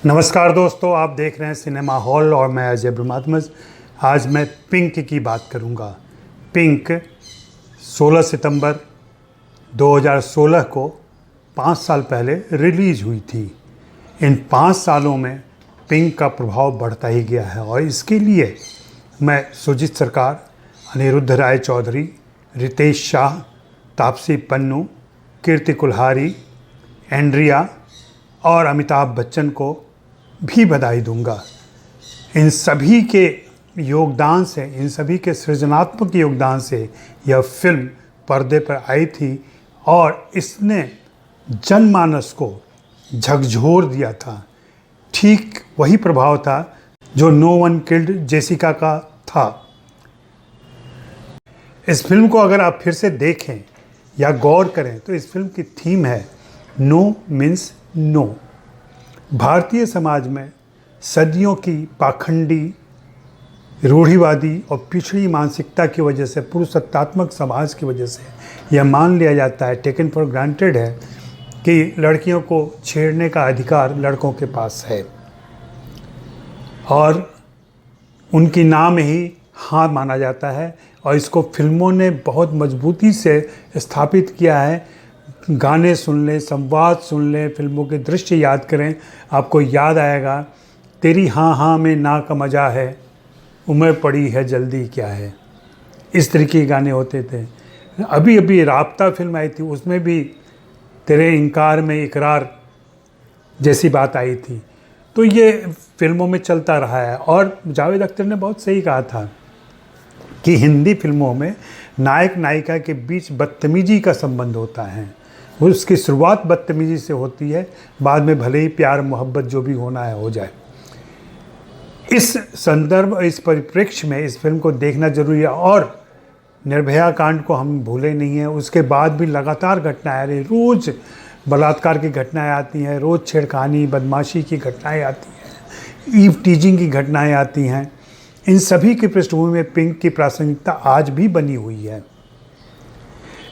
नमस्कार दोस्तों, आप देख रहे हैं सिनेमा हॉल और मैं अजय ब्रह्मात्मज। आज मैं पिंक की बात करूंगा। पिंक 16 सितंबर 2016 को 5 साल पहले रिलीज़ हुई थी। इन 5 सालों में पिंक का प्रभाव बढ़ता ही गया है और इसके लिए मैं सुजीत सरकार, अनिरुद्ध राय चौधरी, रितेश शाह, तापसी पन्नू, कीर्ति कुल्हारी, एंड्रिया और अमिताभ बच्चन को भी बधाई दूंगा। इन सभी के योगदान से, इन सभी के सृजनात्मक योगदान से यह फिल्म पर्दे पर आई थी और इसने जनमानस को झकझोर दिया था। ठीक वही प्रभाव था जो नो वन किल्ड जेसिका का था। इस फिल्म को अगर आप फिर से देखें या गौर करें तो इस फिल्म की थीम है no means no. Bharatiya Samaj में सदियों की पाखंडी, रूढ़िवादी और पिछड़ी मानसिकता की वजह से, पुरुषसत्तात्मक समाज की वजह से यह मान लिया जाता है, टेकन फॉर ग्रांटेड है कि लड़कियों को छेड़ने का अधिकार लड़कों के पास है और उनकी नाम ही हाँ माना जाता है। और इसको फिल्मों ने बहुत मजबूती से स्थापित किया है। गाने सुन लें, संवाद सुन लें, फिल्मों के दृश्य याद करें, आपको याद आएगा तेरी हाँ हाँ में ना का मज़ा है, उम्र पड़ी है जल्दी क्या है। इस तरीके के गाने होते थे। अभी अभी राब्ता फिल्म आई थी, उसमें भी तेरे इनकार में इकरार जैसी बात आई थी। तो ये फिल्मों में चलता रहा है। और जावेद अख्तर ने बहुत सही कहा था कि हिंदी फिल्मों में नायक नायिका के बीच बदतमीजी का संबंध होता है। उसकी शुरुआत बदतमीजी से होती है, बाद में भले ही प्यार मोहब्बत जो भी होना है हो जाए। इस संदर्भ, इस परिप्रेक्ष्य में इस फिल्म को देखना जरूरी है। और निर्भया कांड को हम भूले नहीं हैं। उसके बाद भी लगातार घटनाएं आ रही, रोज़ बलात्कार की घटनाएं आती हैं, रोज़ छेड़खानी बदमाशी की घटनाएं आती हैं, ईव टीजिंग की घटनाएं आती हैं। इन सभी की पृष्ठभूमि में पिंक की प्रासंगिकता आज भी बनी हुई है।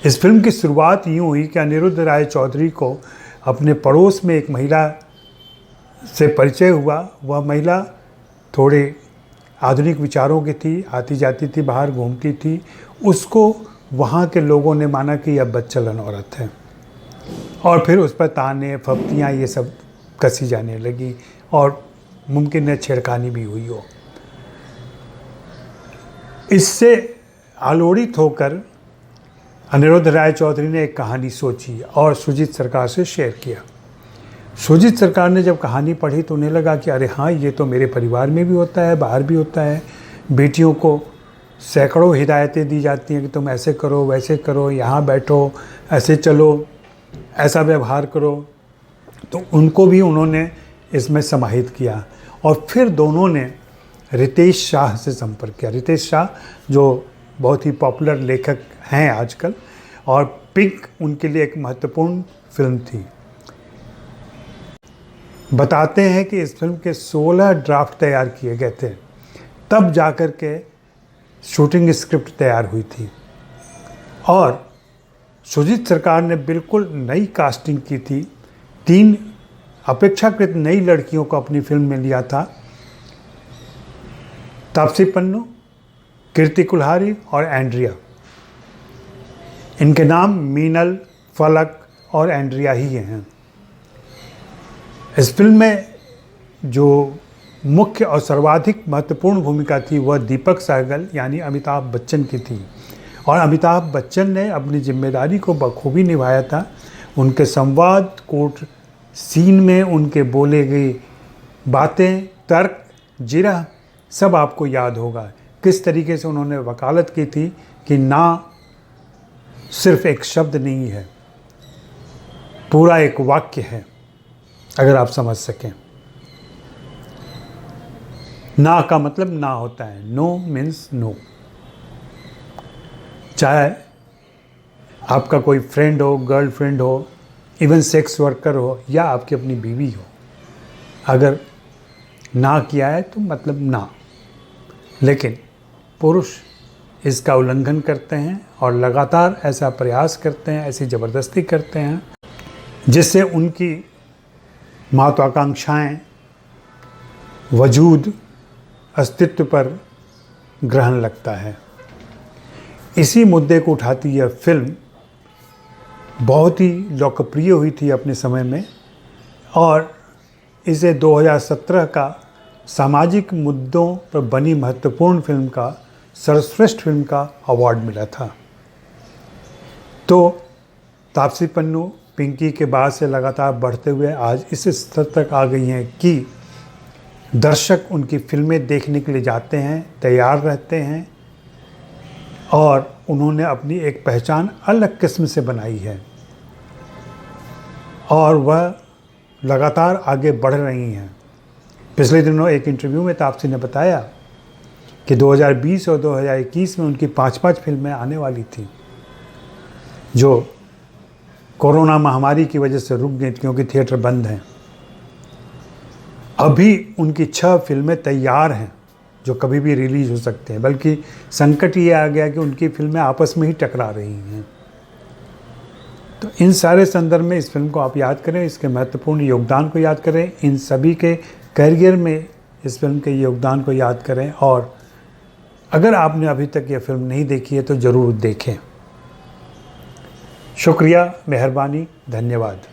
इस फिल्म की शुरुआत यूँ हुई कि अनिरुद्ध राय चौधरी को अपने पड़ोस में एक महिला से परिचय हुआ। वह महिला थोड़े आधुनिक विचारों की थी, आती जाती थी, बाहर घूमती थी। उसको वहाँ के लोगों ने माना कि यह बदचलन औरत है और फिर उस पर ताने फप्तियाँ ये सब कसी जाने लगी और मुमकिन है छेड़खानी भी हुई हो। इससे आलोड़ित होकर अनिरुद्ध राय चौधरी ने एक कहानी सोची और सुजीत सरकार से शेयर किया। सुजीत सरकार ने जब कहानी पढ़ी तो उन्हें लगा कि अरे हाँ, ये तो मेरे परिवार में भी होता है, बाहर भी होता है। बेटियों को सैकड़ों हिदायतें दी जाती हैं कि तुम ऐसे करो, वैसे करो, यहाँ बैठो, ऐसे चलो, ऐसा व्यवहार करो। तो उनको भी उन्होंने इसमें समाहित किया और फिर दोनों ने रितेश शाह से संपर्क किया। रितेश शाह जो बहुत ही पॉपुलर लेखक हैं आजकल, और पिंक उनके लिए एक महत्वपूर्ण फिल्म थी। बताते हैं कि इस फिल्म के 16 ड्राफ्ट तैयार किए गए थे, तब जाकर के शूटिंग स्क्रिप्ट तैयार हुई थी। और सुजीत सरकार ने बिल्कुल नई कास्टिंग की थी। 3 अपेक्षाकृत नई लड़कियों को अपनी फिल्म में लिया था, तापसी पन्नू, कीर्ति कुल्हारी और एंड्रिया। इनके नाम मीनल, फलक और एंड्रिया ही हैं। इस फिल्म में जो मुख्य और सर्वाधिक महत्वपूर्ण भूमिका थी वह दीपक सहगल यानी अमिताभ बच्चन की थी। और अमिताभ बच्चन ने अपनी जिम्मेदारी को बखूबी निभाया था। उनके संवाद, कोर्ट सीन में उनके बोले गए बातें, तर्क, जिरह सब आपको याद होगा। किस तरीके से उन्होंने वकालत की थी कि ना सिर्फ एक शब्द नहीं है, पूरा एक वाक्य है, अगर आप समझ सकें। ना का मतलब ना होता है, नो मीन्स नो। चाहे आपका कोई फ्रेंड हो, गर्लफ्रेंड हो, इवन सेक्स वर्कर हो या आपकी अपनी बीवी हो, अगर ना किया है तो मतलब ना। लेकिन पुरुष इसका उल्लंघन करते हैं और लगातार ऐसा प्रयास करते हैं, ऐसी ज़बरदस्ती करते हैं जिससे उनकी महत्वाकांक्षाएं वजूद अस्तित्व पर ग्रहण लगता है। इसी मुद्दे को उठाती यह फिल्म बहुत ही लोकप्रिय हुई थी अपने समय में और इसे 2017 का सामाजिक मुद्दों पर बनी महत्वपूर्ण फिल्म का सर्वश्रेष्ठ फिल्म का अवार्ड मिला था। तो तापसी पन्नू पिंकी के बाद से लगातार बढ़ते हुए आज इस स्तर तक आ गई हैं कि दर्शक उनकी फिल्में देखने के लिए जाते हैं, तैयार रहते हैं और उन्होंने अपनी एक पहचान अलग किस्म से बनाई है और वह लगातार आगे बढ़ रही हैं। पिछले दिनों एक इंटरव्यू में तापसी ने बताया कि 2020 और 2021 में उनकी 5-5 फिल्में आने वाली थी जो कोरोना महामारी की वजह से रुक गई क्योंकि थिएटर बंद हैं। अभी उनकी 6 फिल्में तैयार हैं जो कभी भी रिलीज़ हो सकते हैं, बल्कि संकट ये आ गया कि उनकी फिल्में आपस में ही टकरा रही हैं। तो इन सारे संदर्भ में इस फिल्म को आप याद करें, इसके महत्वपूर्ण योगदान को याद करें, इन सभी के करियर में इस फिल्म के योगदान को याद करें और अगर आपने अभी तक यह फिल्म नहीं देखी है तो ज़रूर देखें। शुक्रिया, मेहरबानी, धन्यवाद।